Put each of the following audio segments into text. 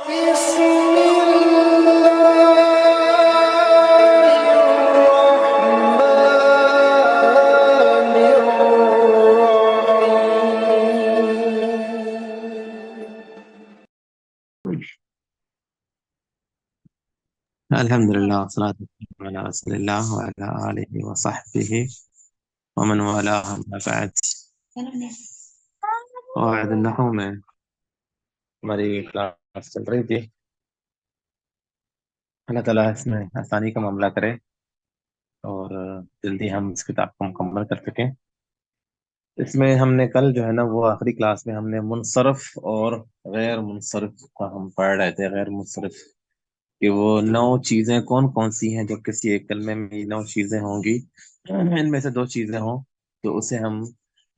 بسم الله الرحمن الرحيم. الحمد لله والصلاة والسلام على رسول الله وعلى آله وصحبه ومن والاه أما بعد. قواعد النحو میں ہماری کلاس چل رہی تھی. اللہ تعالیٰ اس میں آسانی کا معاملہ کرے اور جلدی ہم اس کتاب کو مکمل کر سکیں. اس میں ہم نے کل جو ہے نا وہ آخری کلاس میں ہم نے منصرف اور غیر منصرف کا ہم پڑھ رہے تھے. غیر منصرف کہ وہ 9 چیزیں کون کون سی ہیں. جب کسی ایک کلمے میں 9 چیزیں ہوں گی، ان میں سے 2 چیزیں ہوں تو اسے ہم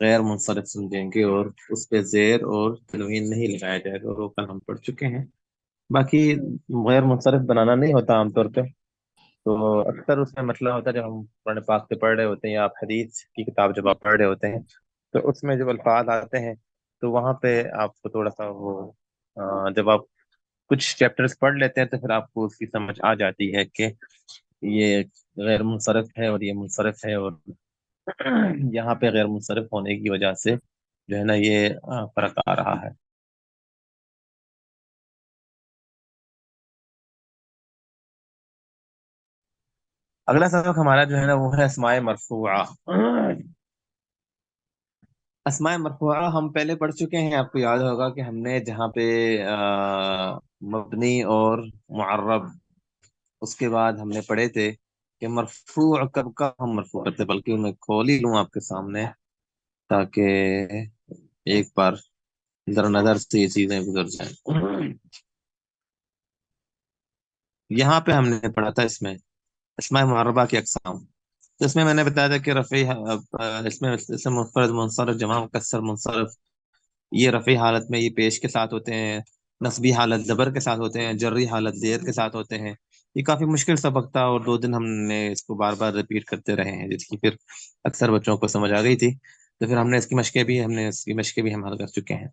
غیر منصرف سمجھیں گے اور اس پہ زیر اور تنوین نہیں لگایا جائے گا. وہ کل ہم پڑھ چکے ہیں. باقی غیر منصرف بنانا نہیں ہوتا عام طور پہ، تو اکثر اس میں مسئلہ ہوتا ہے جب ہم قرآن پاک سے پڑھ رہے ہوتے ہیں یا آپ حدیث کی کتاب جب آپ پڑھ رہے ہوتے ہیں تو اس میں جب الفاظ آتے ہیں تو وہاں پہ آپ کو تھوڑا سا وہ جب آپ کچھ چیپٹرز پڑھ لیتے ہیں تو پھر آپ کو اس کی سمجھ آ جاتی ہے کہ یہ غیر منصرف ہے اور یہ منصرف ہے، اور یہاں پہ غیر منصرف ہونے کی وجہ سے جو ہے نا یہ فرق آ رہا ہے. اگلا سبق ہمارا جو ہے نا وہ ہے اسماء مرفوعہ. اسماء مرفوعہ ہم پہلے پڑھ چکے ہیں. آپ کو یاد ہوگا کہ ہم نے جہاں پہ مبنی اور معرب، اس کے بعد ہم نے پڑھے تھے کہ مرفوع کب کا ہم مرفوع کرتے. بلکہ میں کھول ہی لوں آپ کے سامنے تاکہ ایک بار در نظر سے یہ چیزیں گزر جائیں. یہاں پہ ہم نے پڑھا تھا اس میں اسماء معربہ کی اقسام. تو اس میں میں نے بتایا تھا کہ رفعی اس میں اسم مفرد منصرف، جمع مکسر منصرف، یہ رفعی حالت میں یہ پیش کے ساتھ ہوتے ہیں، نصبی حالت زبر کے ساتھ ہوتے ہیں، جری حالت زیر کے ساتھ ہوتے ہیں. یہ کافی مشکل سبق تھا اور 2 دن ہم نے اس کو بار بار ریپیٹ کرتے رہے ہیں، جس کی پھر اکثر بچوں کو سمجھ آ گئی تھی. تو پھر ہم نے اس کی مشقیں بھی ہم حل کر چکے ہیں.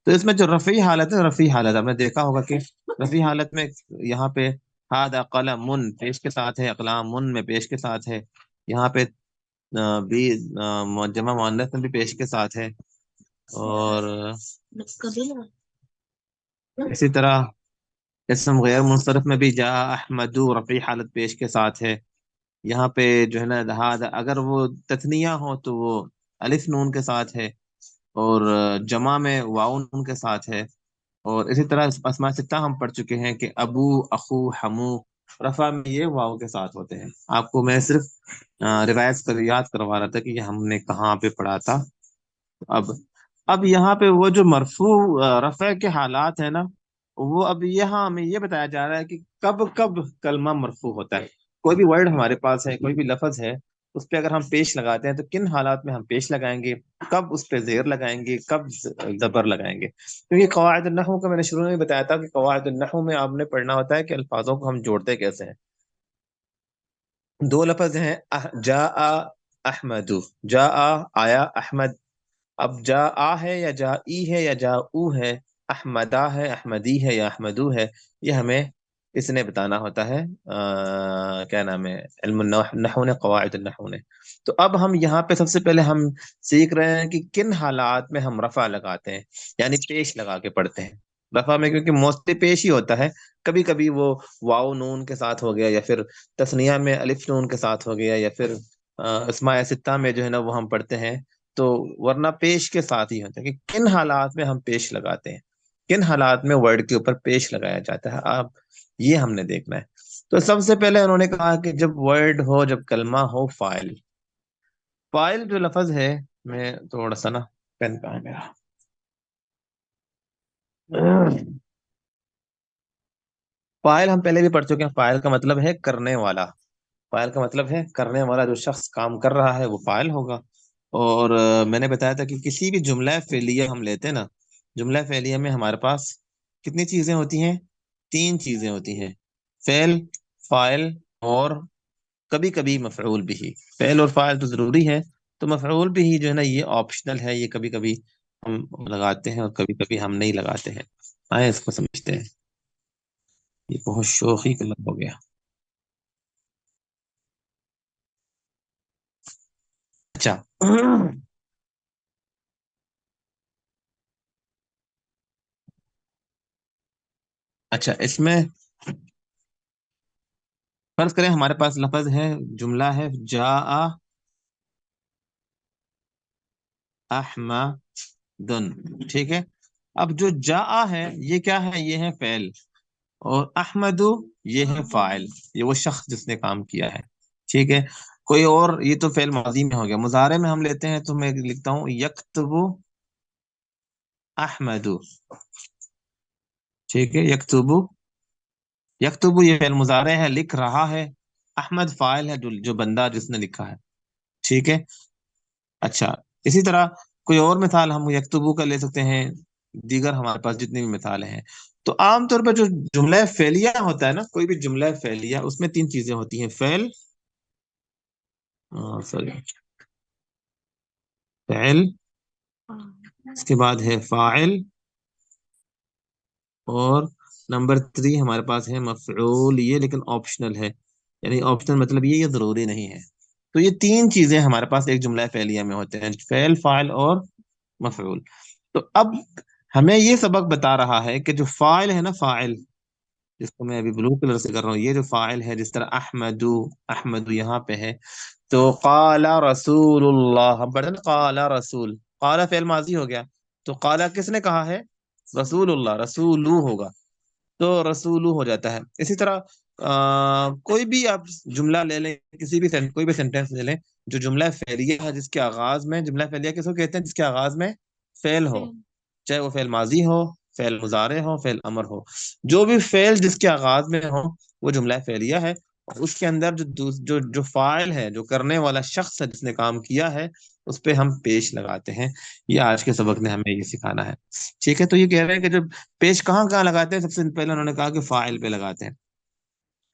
تو اس میں جو رفعی حالت ہے، رفعی حالت ہم نے دیکھا ہوگا کہ رفعی حالت میں یہاں پہ ہاد قلم پیش کے ساتھ ہے، اقلام میں پیش کے ساتھ ہے، یہاں پہ بھی جمع مؤنث میں بھی پیش کے ساتھ ہے، اور اسی طرح اسم غیر منصرف میں بھی جا احمد رفعی حالت پیش کے ساتھ ہے. یہاں پہ جو ہے نا اگر وہ تثنیہ ہو تو وہ الف نون کے ساتھ ہے، اور جمع میں واو نون کے ساتھ ہے. اور اسی طرح اسماء ستہ ہم پڑھ چکے ہیں کہ ابو، اخو، ہمو رفع میں یہ واو کے ساتھ ہوتے ہیں. آپ کو میں صرف روایت کر یاد کروا رہا تھا کہ یہ ہم نے کہاں پہ پڑھا تھا. اب یہاں پہ وہ جو مرفوع رفع کے حالات ہیں نا، وہ اب یہاں ہمیں یہ بتایا جا رہا ہے کہ کب کب کلمہ مرفوع ہوتا ہے. کوئی بھی ورڈ ہمارے پاس ہے، کوئی بھی لفظ ہے، اس پہ اگر ہم پیش لگاتے ہیں تو کن حالات میں ہم پیش لگائیں گے، کب اس پہ زیر لگائیں گے، کب زبر لگائیں گے. کیونکہ قواعد النحو کا میں نے شروع میں بتایا تھا کہ قواعد النحو میں آپ نے پڑھنا ہوتا ہے کہ الفاظوں کو ہم جوڑتے کیسے ہیں. 2 لفظ ہیں جاء احمد، جاء آیا، احمد. اب جا ہے یا جا ای ہے یا جا او ہے، احمدہ ہے، احمدی ہے یا احمدو ہے، یہ ہمیں اس نے بتانا ہوتا ہے. کیا نام ہے، علم النحو نے، قواعد النحو نے. تو اب ہم یہاں پہ سب سے پہلے ہم سیکھ رہے ہیں کہ کن حالات میں ہم رفع لگاتے ہیں، یعنی پیش لگا کے پڑھتے ہیں. رفع میں کیونکہ موستی پیش ہی ہوتا ہے، کبھی کبھی وہ واو نون کے ساتھ ہو گیا، یا پھر تثنیہ میں الف نون کے ساتھ ہو گیا، یا پھر اسماء ستہ میں جو ہے نا وہ ہم پڑھتے ہیں. تو ورنہ پیش کے ساتھ ہی ہوتا ہے کہ کن حالات میں ہم پیش لگاتے ہیں، کن حالات میں ورڈ کے اوپر پیش لگایا جاتا ہے. آپ یہ ہم نے دیکھنا ہے. تو سب سے پہلے انہوں نے کہا کہ جب ورڈ ہو، جب کلمہ ہو فاعل. فاعل جو لفظ ہے، میں تھوڑا سا نا پین کہاں ہے میرا، فاعل ہم پہلے بھی پڑھ چکے ہیں. فاعل کا مطلب ہے کرنے والا. فاعل کا مطلب ہے کرنے والا، جو شخص کام کر رہا ہے وہ فاعل ہوگا. اور میں نے بتایا تھا کہ کسی بھی جملہ فعلیہ ہم لیتے ہیں نا، جملہ فعلیہ میں ہمارے پاس کتنی چیزیں ہوتی ہیں؟ 3 چیزیں ہوتی ہیں، فعل، فاعل اور کبھی کبھی مفعول بھی. فعل اور فاعل تو ضروری ہے، تو مفعول بھی جو ہے نا یہ آپشنل ہے، یہ کبھی کبھی ہم لگاتے ہیں اور کبھی کبھی ہم نہیں لگاتے ہیں. آئے اس کو سمجھتے ہیں. یہ بہت شوخی کا لفظ ہو گیا. اچھا. اچھا اس میں فرض کریں ہمارے پاس لفظ ہے، جملہ ہے جاء احمد، ٹھیک ہے. اب جو جاء ہے یہ کیا ہے؟ یہ ہے فعل. اور احمد یہ ہے فاعل، یہ وہ شخص جس نے کام کیا ہے. ٹھیک ہے. کوئی اور، یہ تو فعل ماضی میں ہو گیا. مضارع میں ہم لیتے ہیں تو میں لکھتا ہوں یکتب احمد. ٹھیک ہے. یکتب، یکتب یہ فعل مضارع ہے، لکھ رہا ہے. احمد فاعل ہے، جو بندہ جس نے لکھا ہے. ٹھیک ہے. اچھا اسی طرح کوئی اور مثال ہم یکتبو کا لے سکتے ہیں. دیگر ہمارے پاس جتنی بھی مثالیں ہیں. تو عام طور پر جو جملہ فعلیہ ہوتا ہے نا، کوئی بھی جملہ فعلیہ، اس میں تین چیزیں ہوتی ہیں: فعل، سوری، فعل، اس کے بعد ہے فاعل، اور نمبر 3 ہمارے پاس ہے مفعول. یہ لیکن آپشنل ہے، یعنی آپشنل مطلب یہ ضروری نہیں ہے. تو یہ تین چیزیں ہمارے پاس ایک جملہ فعلیہ میں ہوتے ہیں: فعل، فاعل اور مفعول. تو اب ہمیں یہ سبق بتا رہا ہے کہ جو فاعل ہے نا، فاعل جس کو میں ابھی بلو کلر سے کر رہا ہوں، یہ جو فاعل ہے، جس طرح احمدو، احمدو یہاں پہ ہے. تو قال رسول اللہ، ہم پڑھتے ہیں نا قال رسول، قال فعل ماضی ہو گیا. تو قال کس نے کہا ہے؟ رسول اللہ، رسولو ہوگا تو رسولو ہو جاتا ہے. اسی طرح کوئی بھی آپ جملہ لے لیں، کسی بھی کوئی بھی سینٹینس لے لیں، جو جملہ فعلیہ ہے جس کے آغاز میں، جملہ فعلیہ کس کو کہتے ہیں؟ جس کے آغاز میں فعل ہو، چاہے وہ فعل ماضی ہو، فعل مضارع ہو، فعل امر ہو. جو بھی فعل جس کے آغاز میں ہو وہ جملہ فعلیہ ہے. اور اس کے اندر جو فاعل ہے، جو کرنے والا شخص ہے جس نے کام کیا ہے، اس پہ ہم پیش لگاتے ہیں. یہ آج کے سبق نے ہمیں یہ سکھانا ہے. ٹھیک ہے. تو یہ کہہ رہے ہیں کہ جب پیش کہاں کہاں لگاتے ہیں؟ سب سے پہلے انہوں نے کہا کہ فاعل پہ لگاتے ہیں.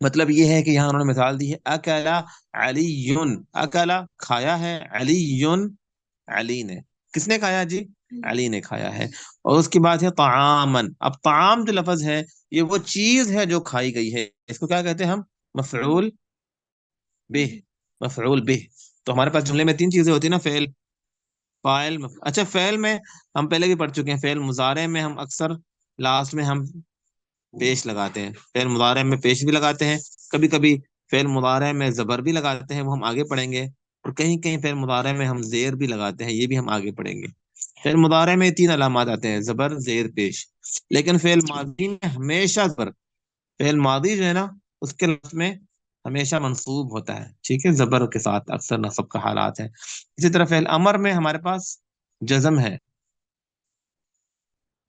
مطلب یہ ہے کہ یہاں انہوں نے مثال دی ہے: اکلا علی، اکلا کھایا ہے، علی، علی نے. کس نے کھایا جی؟ علی نے کھایا ہے. اور اس کے بعد ہے طعامن. اب طعام جو لفظ ہے، یہ وہ چیز ہے جو کھائی گئی ہے. اس کو کیا کہتے ہیں ہم؟ مفعول بہ، مفعول بہ. تو ہمارے پاس جملے میں تین چیزیں ہوتی ہیں نا: فعل، فاعل، اچھا فعل میں ہم پہلے بھی پڑھ چکے ہیں. فعل مضارع میں ہم اکثر لاسٹ میں ہم پیش لگاتے ہیں. فعل مضارع میں پیش بھی لگاتے ہیں. کبھی کبھی فعل مضارع میں زبر بھی لگاتے ہیں، وہ ہم آگے پڑھیں گے. اور کہیں کہیں فعل مضارع میں ہم زیر بھی لگاتے ہیں، یہ بھی ہم آگے پڑھیں گے. فعل مضارع میں تین علامات آتے ہیں: زبر، زیر، پیش. لیکن فعل ماضی میں ہمیشہ زبر. فعل ماضی جو ہے نا، اس کے لفظ میں ہمیشہ منصوب ہوتا ہے. ٹھیک ہے. زبر کے ساتھ اکثر نصب کا حالات ہے. اسی طرح فعل امر میں ہمارے پاس جزم ہے.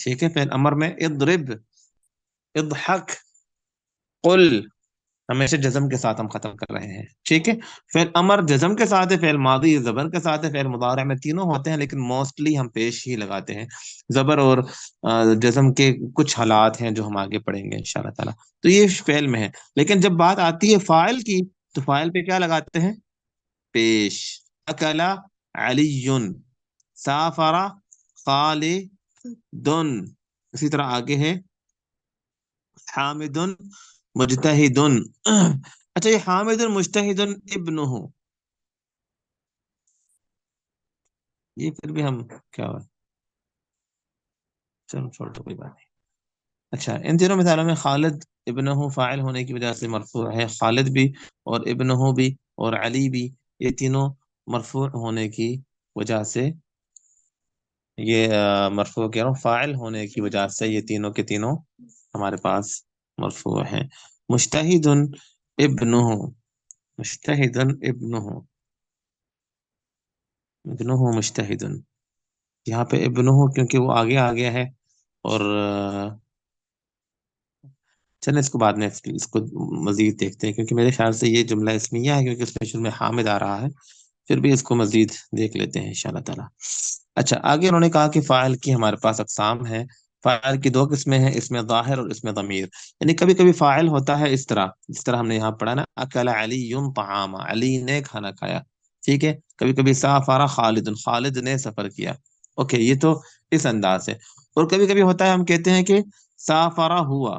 ٹھیک ہے. فعل امر میں اضرب، اضحک، قل، ہمیشہ جزم کے ساتھ ہم ختم کر رہے ہیں. ٹھیک ہے. فعل امر جزم کے ساتھ ہے، فعل ماضی زبر کے ساتھ ہے، فعل مضارع میں تینوں ہوتے ہیں، لیکن موسٹلی ہم پیش ہی لگاتے ہیں. زبر اور جزم کے کچھ حالات ہیں جو ہم آگے پڑھیں گے انشاءاللہ تعالی. تو یہ فعل میں ہے. لیکن جب بات آتی ہے فاعل کی، تو فاعل پہ کیا لگاتے ہیں؟ پیش. اکلا علی، سافر خالد. اسی طرح آگے ہے حامد مجتہد. اچھا یہ حامد مجتہد ابنہ، یہ پھر بھی ہم کیا ہوا؟ چلو چھوڑ دو، کوئی بات نہیں. اچھا ان تینوں مثالوں میں خالد ابنہ فاعل ہونے کی وجہ سے مرفوع ہے. خالد بھی اور ابنہ بھی اور علی بھی، یہ تینوں مرفوع ہونے کی وجہ سے، یہ مرفوع کہہ رہا ہوں، فاعل ہونے کی وجہ سے یہ تینوں کے تینوں ہمارے پاس مرفوع ہیں. مجتہد ابنہ، مجتہد ابنہ، ابنہ مجتہد. یہاں پہ ابنہ کیونکہ وہ آگے آ گیا ہے. اور چلیں اس کو بعد میں اس کو مزید دیکھتے ہیں، کیونکہ میرے خیال سے یہ جملہ اسمیہ ہے، کیونکہ اس میں شروع میں حامد آ رہا ہے. پھر بھی اس کو مزید دیکھ لیتے ہیں انشاءاللہ تعالی. اچھا آگے انہوں نے کہا کہ فاعل کی ہمارے پاس اقسام ہیں. فاعل کی دو قسمیں ہیں: اس میں ظاہر اور اس میں ضمیر. یعنی کبھی کبھی فاعل ہوتا ہے اس طرح، جس طرح ہم نے یہاں پڑھا نا: اکل علی طعام، علی نے کھانا کھایا. ٹھیک ہے. کبھی کبھی سافر خالد، خالد نے سفر کیا. اوکے، یہ تو اس انداز سے. اور کبھی کبھی ہوتا ہے ہم کہتے ہیں کہ سافر ہوا،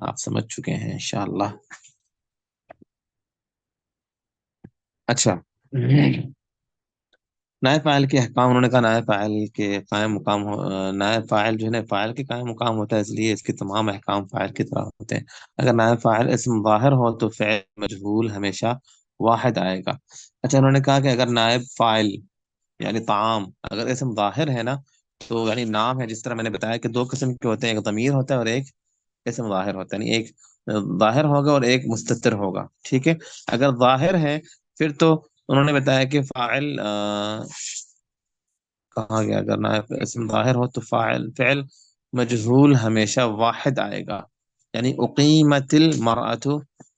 آپ سمجھ چکے ہیں انشاءاللہ. اچھا، نائب فاعل کے احکام. انہوں نے کہا نائب فاعل کے قائم مقام نائب فاعل جو ہے نا فاعل کے قائم مقام ہوتا ہے، اس لیے اس کے تمام احکام فاعل کی طرح ہوتے ہیں. اگر نائب فاعل اسم ظاہر ہو تو فعل مجہول ہمیشہ واحد آئے گا. اچھا، انہوں نے کہا کہ اگر نائب فاعل یعنی طعام اگر اسم ظاہر ہے نا، تو یعنی نام ہے، جس طرح میں نے بتایا کہ دو قسم کے ہوتے ہیں، ایک ضمیر ہوتا ہے اور ایک اسم ظاہر ہوتا ہے. یعنی ایک ظاہر ہوگا اور ایک مستتر ہوگا. ٹھیک ہے، اگر ظاہر ہے پھر تو انہوں نے بتایا کہ فاعل کہا گیا اگر نائب اسم ظاہر ہو تو فعل مجہول ہمیشہ واحد آئے گا. یعنی اقیمت المرأۃ،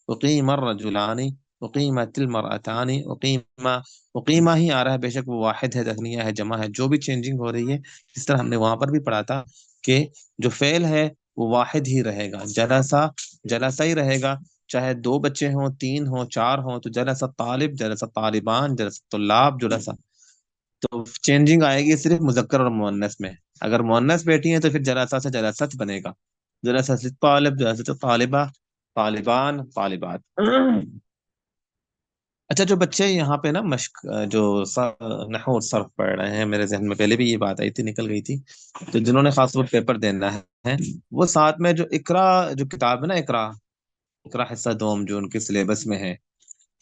اقیم الرجلان، اقیمت المرأتان، اقیمہ ہی آ رہا ہے، بے شک وہ واحد ہے، تثنیہ ہے، جمع ہے، جو بھی چینجنگ ہو رہی ہے. جس طرح ہم نے وہاں پر بھی پڑھا تھا کہ جو فعل ہے وہ واحد ہی رہے گا. جلسہ جلسہ ہی رہے گا، چاہے دو بچے ہوں، تین ہوں، چار ہوں. تو جلسہ طالب، جلسہ طالبان، جلسہ طلاب، جلسہ. تو چینجنگ آئے گی صرف مذکر اور مؤنث میں. اگر مؤنث بیٹی ہیں تو پھر جلسہ سے جلست بنے گا. جلسہ سے طالب، جلسہ سے طالبہ، طالبان، طالبات. اچھا، جو بچے یہاں پہ نا مشق جو نحو اور صرف پڑھ رہے ہیں، میرے ذہن میں پہلے بھی یہ بات آئی تھی، نکل گئی تھی. تو جنہوں نے خاص طور پیپر دینا ہے، وہ ساتھ میں جو اقرا جو کتاب ہے نا، اقرا اقرا حصہ دوم جو ان کے سلیبس میں ہے،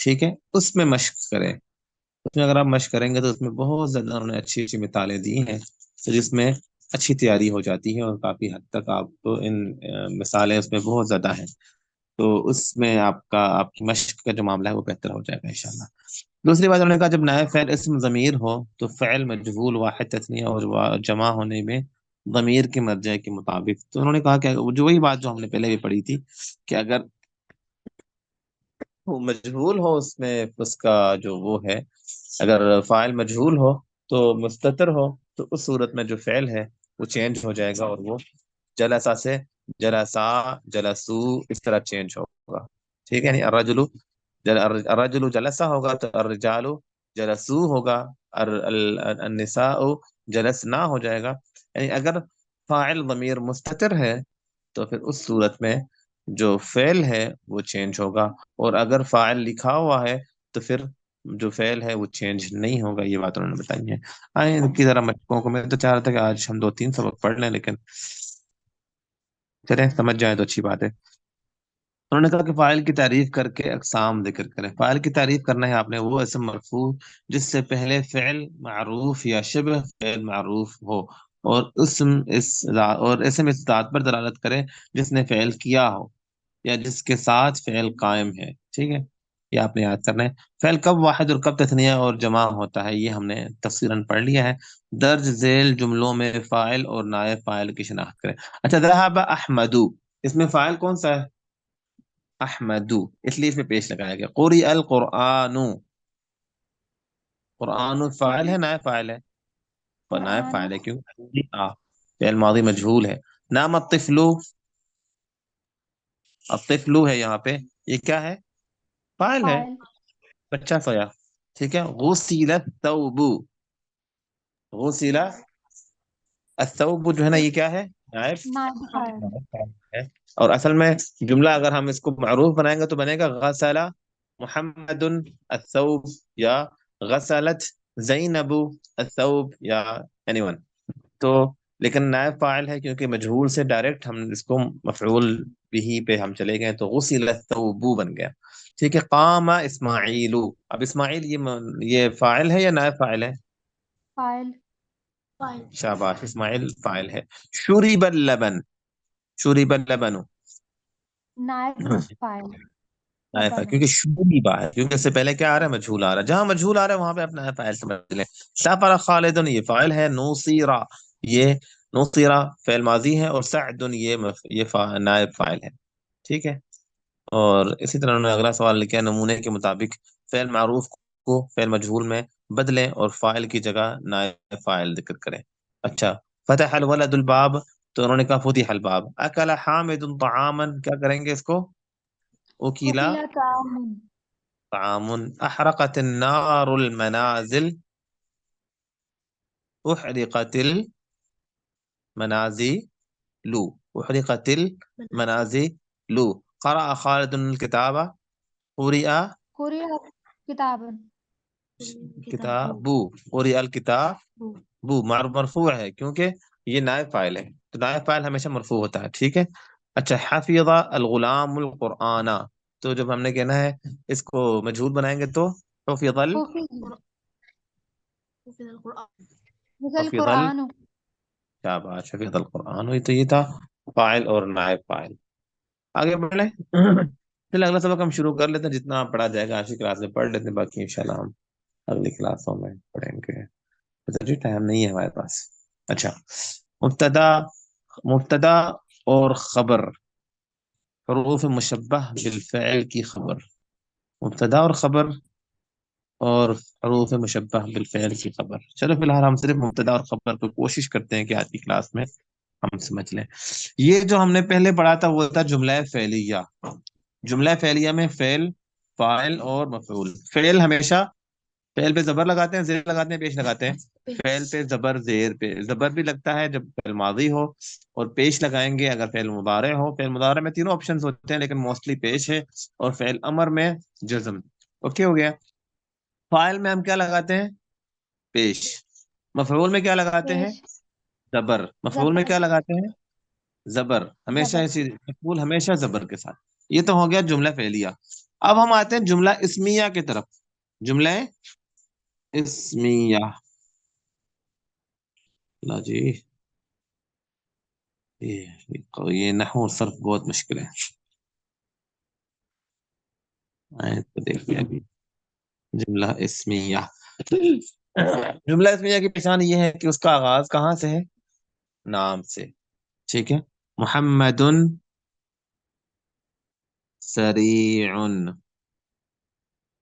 ٹھیک ہے، اس میں مشق کریں. اس میں اگر آپ مشق کریں گے تو اس میں بہت زیادہ انہوں نے اچھی اچھی مثالیں دی ہیں، تو جس میں اچھی تیاری ہو جاتی ہے، اور کافی حد تک آپ کو ان مثالیں اس میں بہت زیادہ ہیں. تو اس میں آپ کی مشق کا جو معاملہ ہے وہ بہتر ہو جائے گا انشاءاللہ. دوسری بات انہوں نے کہا جب نائب فعل اسم ضمیر ہو تو فعل مجہول واحد تثنیہ اور جمع ہونے میں ضمیر کے مرجع کے مطابق. تو انہوں نے کہا کہ جو وہی بات جو ہم نے پہلے بھی پڑھی تھی کہ اگر وہ مجہول ہو، اس میں اس کا جو وہ ہے، اگر فاعل مجہول ہو تو مستتر ہو، تو اس صورت میں جو فعل ہے وہ چینج ہو جائے گا، اور وہ جلسہ سے جلسا، جلسو، اس طرح چینج ہوگا. ٹھیک ہے، یعنی الرجل جلسہ ہوگا تو الرجال جلسو ہوگا، النساء جلسنا ہو جائے گا. یعنی اگر فاعل ضمیر مستتر ہے تو پھر اس صورت میں جو فعل ہے وہ چینج ہوگا، اور اگر فاعل لکھا ہوا ہے تو پھر جو فعل ہے وہ چینج نہیں ہوگا. یہ بات انہوں نے بتائی ہے. آئیں ان کی ذرا مشقوں کو، میں تو چاہ رہا تھا کہ آج ہم 2-3 سبق پڑھ لیں، لیکن چلیں سمجھ جائیں تو اچھی بات ہے. انہوں نے کہا کہ فاعل کی تعریف کر کے اقسام ذکر کریں. فاعل کی تعریف کرنا ہے آپ نے وہ اسم مرفوع جس سے پہلے فعل معروف یا شبہ فعل معروف ہو، اور اسم اس ذات پر دلالت کرے جس نے فعل کیا ہو یا جس کے ساتھ فعل قائم ہے. ٹھیک ہے، یہ آپ نے یاد کرنا ہے. فعل کب واحد اور کب تثنیہ اور جمع ہوتا ہے یہ ہم نے تفصیلاً پڑھ لیا ہے. درج ذیل جملوں میں فاعل اور نائب فاعل کی شناخت کریں. اچھا، ذهب احمد، اس میں فاعل کون سا ہے؟ احمدو، اس لیے اس میں پیش لگایا گیا. قری القرآن، قرآن فاعل ہے نائب فاعل ہے؟ نائب قرآن فاعل ہے کیوں؟ فعل ماضی مجہول ہے. نام الطفل، الطفل ہے یہاں پہ، یہ کیا ہے؟ فاعل ہے، فاعل بچہ سویا. ٹھیک ہے. غسل الثوب، غسل الثوب جو ہے نا یہ کیا ہے؟ نائب نائب فاعل نائب فاعل ہے. اور اصل میں جملہ اگر ہم اس کو معروف بنائیں گے تو بنے گا غسل محمد الثوب، یا غسلت زینب الثوب، یا اینی ون. تو لیکن نائب فاعل ہے کیونکہ مجہول سے ڈائریکٹ ہم اس کو مفعول بھی پہ ہم چلے گئے تو غسل الثوب بن گیا. ٹھیک ہے. قام اسماعیل، اب اسماعیل یہ فاعل ہے یا نائب فاعل ہے؟ فاعل شاباش، اسماعیل فاعل ہے. شرب اللبن، شرب اللبن نائب فاعل نائفہ، لبن کیونکہ شوریبا ہے، کیونکہ اس سے پہلے کیا آ رہا ہے؟ مجھول آ رہا ہے. جہاں مجھول آ رہا ہے وہاں پہ اپنا فاعل سمجھ لیں. سافر خالد، یہ فاعل ہے. نوصیرا، یہ نوصیرا فعل ماضی ہے، اور سعد یہ نائب فاعل ہے. ٹھیک ہے. اور اسی طرح انہوں نے اگلا سوال لکھا، نمونے کے مطابق فعل معروف کو فعل مجہول میں بدلیں اور فاعل کی جگہ نائب فاعل ذکر کریں. اچھا، فتح الولد الباب، تو انہوں نے کہا فتح الباب. اکل حامد طعاما، کیا کریں گے اس کو؟ اوکیلا وکیلا طعام طعام. احرقت النار المنازل، احرقت المنازل، احرقت المنازل لو. قرأ خالد الكتاب. قرئ قرئ کتابن کتاب. قرئ الکتاب. بو مرفوع ہے کیونکہ یہ نائب فاعل ہے، تو نائب فاعل ہمیشہ مرفوع ہوتا ہے. ٹھیک ہے. اچھا، حفظ الغلام القرآن، تو جب ہم نے کہنا ہے اس کو مجہول بنائیں گے تو حفظ مثل حفظ قرآن کیا بات، حفظ القرآن ہوئی، تو یہ تھا فاعل اور نائب فاعل. آگے بڑھیں. چلے اگلا سبق ہم شروع کر لیتے ہیں، جتنا پڑھا جائے گا آج کی کلاس میں پڑھ لیتے ہیں، باقی انشاءاللہ ہم اگلی کلاسوں میں پڑھیں گے. جی ٹائم نہیں ہے ہمارے پاس. اچھا، مبتدا مبتدا اور خبر، حروف مشبہ بالفعل کی خبر. مبتدا اور خبر اور حروف مشبہ بالفعل کی خبر. چلو فی الحال ہم صرف مبتدا اور خبر کو کوشش کرتے ہیں کہ آج کی کلاس میں ہم سمجھ لیں. یہ جو ہم نے پہلے پڑھا تھا وہ تھا جملہ فعلیہ. جملہ فعلیہ میں فعل، فاعل اور مفعول. فعل ہمیشہ فعل پہ زبر لگاتے ہیں، زیر لگاتے ہیں، پیش لگاتے ہیں. فعل پہ زبر، زیر پہ زبر بھی لگتا ہے جب فعل ماضی ہو، اور پیش لگائیں گے اگر فعل مضارع ہو. فعل مضارع میں تینوں آپشنز ہوتے ہیں لیکن موسٹلی پیش ہے، اور فعل امر میں جزم. اوکے ہو گیا. فاعل میں ہم کیا لگاتے ہیں؟ پیش. مفعول میں کیا لگاتے ہیں؟ پیش زبر. مفعول میں زبر کیا لگاتے ہیں؟ زبر. ہمیشہ زبر اسی مفعول ہمیشہ زبر کے ساتھ. یہ تو ہو گیا جملہ فعلیہ. اب ہم آتے ہیں جملہ اسمیہ کی طرف. جملہ اسمیہ. لا جی، یہ نحو اور صرف بہت مشکل ہے. آیت کو دیکھ لیا ابھی. جملہ اسمیہ. جملہ اسمیہ کی پہچان یہ ہے کہ اس کا آغاز کہاں سے ہے؟ نام سے. ٹھیک ہے. محمد سریع،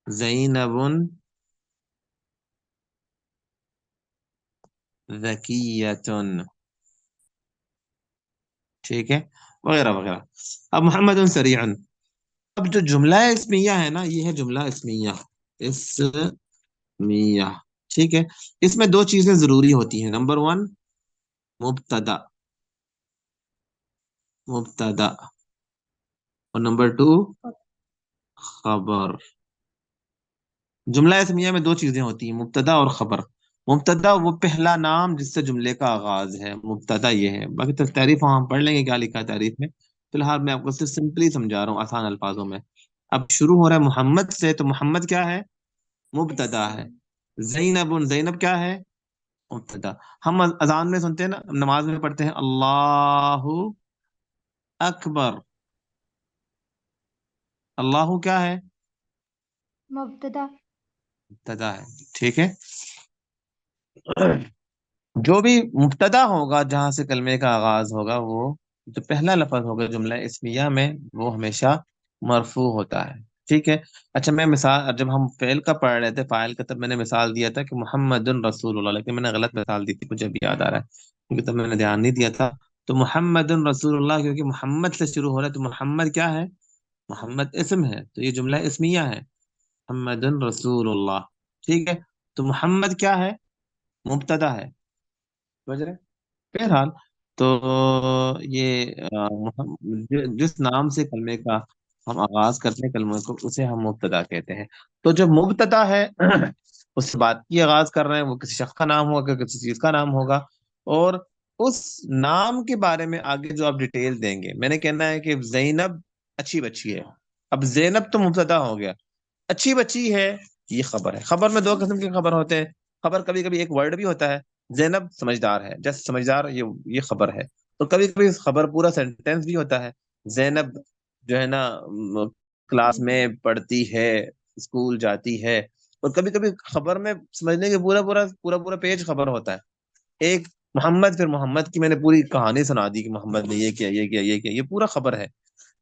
زینب ذکیۃ. ٹھیک ہے، وغیرہ وغیرہ. اب محمد سریع، اب جو جملہ اسمیہ ہے نا، یہ ہے جملہ اسمیہ. اسمیہ. ٹھیک ہے. اس میں دو چیزیں ضروری ہوتی ہیں. نمبر ون، مبتدا. مبتدا. اور نمبر ٹو، خبر. جملہ اسمیہ میں دو چیزیں ہوتی ہیں، مبتدا اور خبر. مبتدا وہ پہلا نام جس سے جملے کا آغاز ہے، مبتدا یہ ہے. باقی تو تعریف ہم پڑھ لیں گے کیا لکھا ہے تعریف میں. فی الحال میں آپ کو صرف سمپلی سمجھا رہا ہوں آسان الفاظوں میں. اب شروع ہو رہا ہے محمد سے، تو محمد کیا ہے؟ مبتدا ہے. زینب، زینب کیا ہے؟ مبتدا. ہم اذان میں سنتے ہیں نا، نماز میں پڑھتے ہیں اللہ اکبر. اللہ کیا ہے؟ مبتدا مبتدا ہے. ٹھیک ہے. جو بھی مبتدا ہوگا جہاں سے کلمے کا آغاز ہوگا، وہ جو پہلا لفظ ہوگا جملہ اسمیہ میں، وہ ہمیشہ مرفوع ہوتا ہے. ٹھیک ہے. اچھا، میں مثال جب ہم فعل کا پڑھ رہے تھے، فاعل کا، تب میں نے مثال دیا تھا کہ محمد رسول اللہ، لیکن میں نے غلط مثال دی تھی، مجھے ابھی یاد آ رہا ہے کیونکہ تب میں نے دھیان نہیں دیا تھا. تو محمد رسول اللہ کیونکہ محمد سے شروع ہو رہا ہے، تو محمد کیا ہے؟ محمد اسم ہے، تو یہ جملہ اسمیہ ہے. محمد رسول اللہ. ٹھیک ہے. تو محمد کیا ہے؟ مبتدا ہے. سمجھ رہے ہیں؟ بہرحال، تو یہ جس نام سے کلمے کا ہم آغاز کرتے ہیں کلمے کو، اسے ہم مبتدا کہتے ہیں. تو جو مبتدا ہے اس بات کی آغاز کر رہے ہیں، وہ کسی شخص کا نام ہوگا، کسی چیز کا نام ہوگا، اور اس نام کے بارے میں آگے جو آپ ڈیٹیل دیں گے. میں نے کہنا ہے کہ زینب اچھی بچی ہے. اب زینب تو مبتدا ہو گیا، اچھی بچی ہے یہ خبر ہے. خبر میں دو قسم کے خبر ہوتے ہیں. خبر کبھی کبھی ایک ورڈ بھی ہوتا ہے. زینب سمجھدار ہے، جیسے سمجھدار، یہ خبر ہے. اور کبھی کبھی خبر پورا سینٹینس بھی ہوتا ہے. زینب جو ہے نا کلاس میں پڑھتی ہے، اسکول جاتی ہے. اور کبھی کبھی خبر میں سمجھنے کے پورا پورا پورا پورا پیج خبر ہوتا ہے. ایک محمد، پھر محمد کی میں نے پوری کہانی سنا دی کہ محمد نے یہ کیا، یہ کیا، یہ کیا، یہ پورا خبر ہے.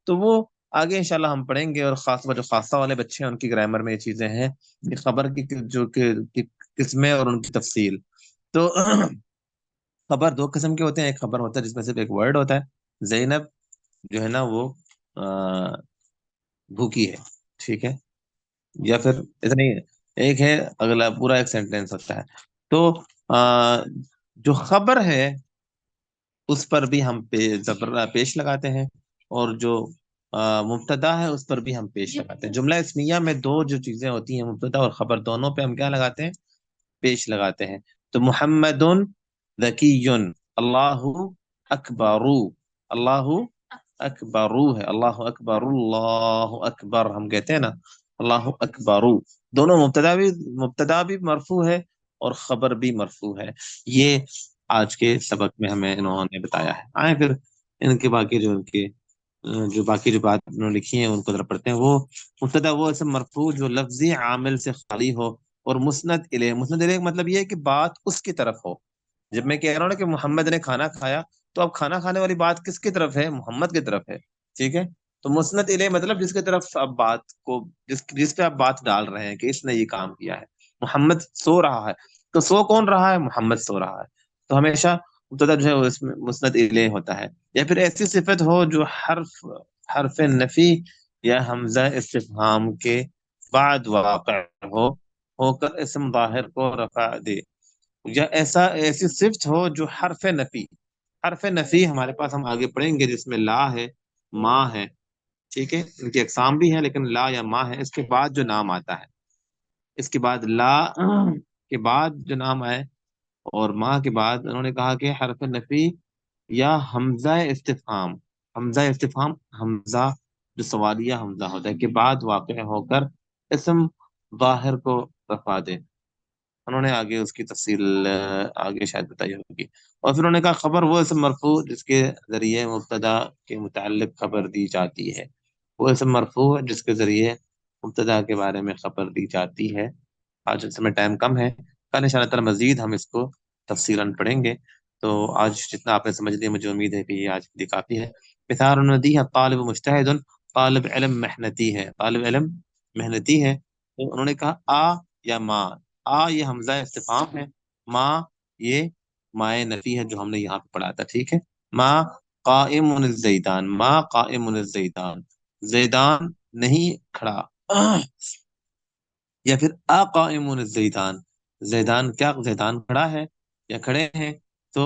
تو وہ آگے انشاءاللہ ہم پڑھیں گے. اور خاص طور جو خاصہ والے بچے ہیں ان کی گرامر میں یہ چیزیں ہیں کہ خبر کی جو کہ قسمیں اور ان کی تفصیل. تو خبر دو قسم کے ہوتے ہیں. ایک خبر ہوتا ہے جس میں صرف ایک ورڈ ہوتا ہے. زینب جو ہے نا وہ بھوکی ہے. ٹھیک ہے. یا پھر اتنا ہی ایک ہے، اگلا پورا ایک سینٹینس ہوتا ہے. تو جو خبر ہے اس پر بھی ہم زبر پیش لگاتے ہیں. اور جو مبتدا ہے اس پر بھی ہم پیش لگاتے ہیں. جملہ اسمیہ میں دو جو چیزیں ہوتی ہیں مبتدا اور خبر دونوں پہ ہم کیا لگاتے ہیں؟ پیش لگاتے ہیں. تو محمد ذکی، اللہ اکبر، اللہ اکبر ہے، اللہ اکبر، اللہ اکبر ہم کہتے ہیں نا، اللہ اکبر. دونوں مبتدا بھی مرفوع ہے اور خبر بھی مرفوع ہے. یہ آج کے سبق میں ہمیں انہوں نے بتایا ہے. آئیں پھر ان کے باقی جو بات انہوں نے لکھی ہیں ان کو ذرا پڑھتے ہیں. وہ مبتدا وہ اسم مرفوع جو لفظی عامل سے خالی ہو اور مسند الیہ مطلب یہ ہے کہ بات اس کی طرف ہو. جب میں کہہ رہا ہوں نا کہ محمد نے کھانا کھایا، تو اب کھانا کھانے والی بات کس کی طرف ہے؟ محمد کی طرف ہے. ٹھیک ہے. تو مسند الیہ مطلب جس کی طرف اب بات کو جس پہ آپ بات ڈال رہے ہیں کہ اس نے یہ کام کیا ہے. محمد سو رہا ہے، تو سو کون رہا ہے؟ محمد سو رہا ہے. تو ہمیشہ مبتدا جو ہے وہ اس میں مسند الیہ ہوتا ہے. یا پھر ایسی صفت ہو جو حرف نفی یا حمزہ استفہام کے بعد واقع ہو کر اسم ظاہر کو رفع دے. یا ایسی صفت ہو جو حرف نفی ہمارے پاس ہم آگے پڑھیں گے جس میں لا ہے، ما ہے. ٹھیک ہے. ان کی اقسام بھی ہے لیکن لا یا ما ہے، اس کے بعد جو نام آتا ہے، اس کے بعد لا کے بعد جو نام آئے اور ما کے بعد انہوں نے کہا کہ حرف نفی یا حمزہ استفہام حمزہ جو سوالیہ حمزہ ہوتا ہے کے بعد واقع ہو کر اسم ظاہر کو رفع دے. انہوں نے آگے اس کی تفصیل آگے شاید بتائی ہوگی. اور پھر انہوں نے کہا خبر وہ اسم مرفوع جس کے ذریعے مبتدا کے متعلق خبر دی جاتی ہے. وہ اسم مرفوع ہے جس کے ذریعے مبتدا کے بارے میں خبر دی جاتی ہے. آج اس میں ٹائم کم ہے، کل ان شاء اللہ تعالی مزید ہم اس کو تفصیلاً پڑھیں گے. تو آج جتنا آپ نے سمجھ لیا مجھے امید ہے کہ یہ آج کے لیے کافی ہے. مثال انہوں نے دی ہے طالب مجتہد، طالب علم محنتی ہے، طالب علم محنتی ہے. تو انہوں نے کہا آ یا ما. آ یہ حمزہ استفہام ہے، ما یہ مائے نفی ہے جو ہم نے یہاں پہ پڑھا تھا. ٹھیک ہے. ما قائم الزیدان، ما قائم الزیدان، زیدان نہیں کھڑا. یا پھر آ قائم الزیدان، زیدان کیا زیدان کھڑا ہے یا کھڑے ہیں؟ تو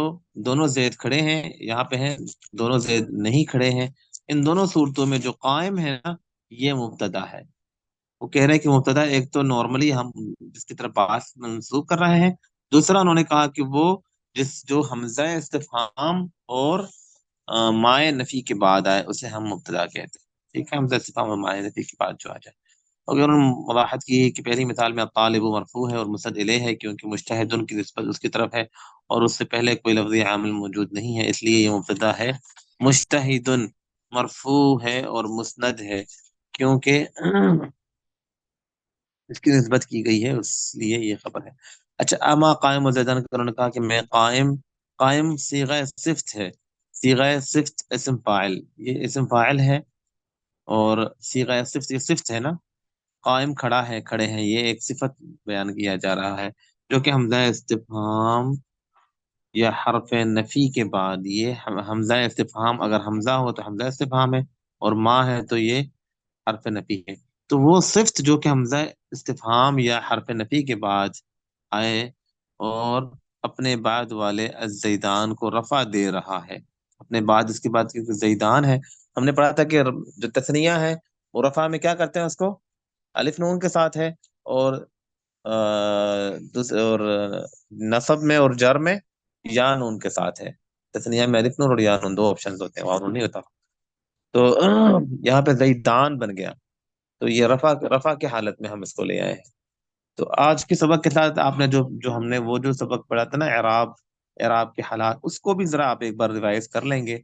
دونوں زید کھڑے ہیں یہاں پہ ہیں، دونوں زید نہیں کھڑے ہیں. ان دونوں صورتوں میں جو قائم ہے نا یہ مبتدا ہے. وہ کہہ رہے ہیں کہ مبتدا ایک تو نارملی ہم جس کی طرف بات منسوخ کر رہے ہیں، دوسرا انہوں نے کہا کہ وہ جو حمزہ استفہام اور مائے نفی کے بعد آئے اسے ہم مبتدا کہتے ہیں. ٹھیک ہے. حمزہ استفہام اور مائے نفی کے بعد جو آ جائے. اگر انہوں نے وضاحت کی کہ پہلی مثال میں طالب مرفوع ہے اور مسند الیہ ہے کیونکہ مجتہد کی نسبت اس کی طرف ہے اور اس سے پہلے کوئی لفظی عامل موجود نہیں ہے، اس لیے یہ مبتدا ہے. مجتہد مرفوع ہے اور مسند ہے کیونکہ اس کی نسبت کی گئی ہے، اس لیے یہ خبر ہے. اچھا. اما قائم و زیدان انہوں نے کہا کہ میں قائم صیغہ صفت ہے. صیغہ صفت اسم فاعل، یہ اسم فاعل ہے اور صیغہ صفت یہ صفت ہے نا. قائم کھڑا ہے، کھڑے ہیں، یہ ایک صفت بیان کیا جا رہا ہے جو کہ حمزہ استفہام یا حرف نفی کے بعد یہ حمزہ استفہام، اگر حمزہ ہو تو حمزہ استفہام ہے اور ما ہے تو یہ حرف نفی ہے. تو وہ صفت جو کہ حمزہ استفہام یا حرف نفی کے بعد آئے اور اپنے بعد والے الزیدان کو رفع دے رہا ہے. اپنے بعد اس کے بعد کیونکہ زیدان ہے، ہم نے پڑھا تھا کہ جو تثنیہ ہے وہ رفع میں کیا کرتے ہیں؟ اس کو الف نون کے ساتھ ہے، اور اور نصب میں اور جر میں یا نون کے ساتھ ہے. تثنیہ میں الف نون اور یا نون دو آپشنز ہوتے ہیں، واو نون نہیں ہوتا. تو یہاں پہ زیدان بن گیا، تو یہ رفع کے حالت میں ہم اس کو لے آئے ہیں. تو آج کے سبق کے ساتھ آپ نے جو ہم نے وہ جو سبق پڑھا تھا نا اعراب کے حالات، اس کو بھی ذرا آپ ایک بار ریوائز کر لیں گے.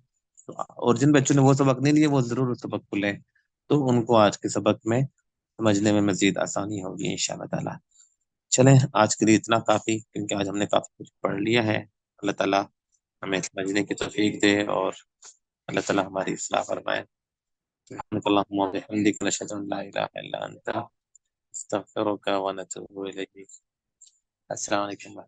اور جن بچوں نے وہ سبق نہیں لیے وہ ضرور اس سبق کو لیں، تو ان کو آج کے سبق میں سمجھنے میں مزید آسانی ہوگی انشاءاللہ تعالی. چلیں آج کے لیے اتنا کافی، کیونکہ آج ہم نے کافی کچھ پڑھ لیا ہے. اللہ تعالیٰ ہمیں سمجھنے کی توفیق دے اور اللہ تعالیٰ ہماری اصلاح فرمائے. سبحانك اللهم وبحمدك نشهد ان لا اله الا انت نستغفرك ونتوب اليك. السلام علیکم.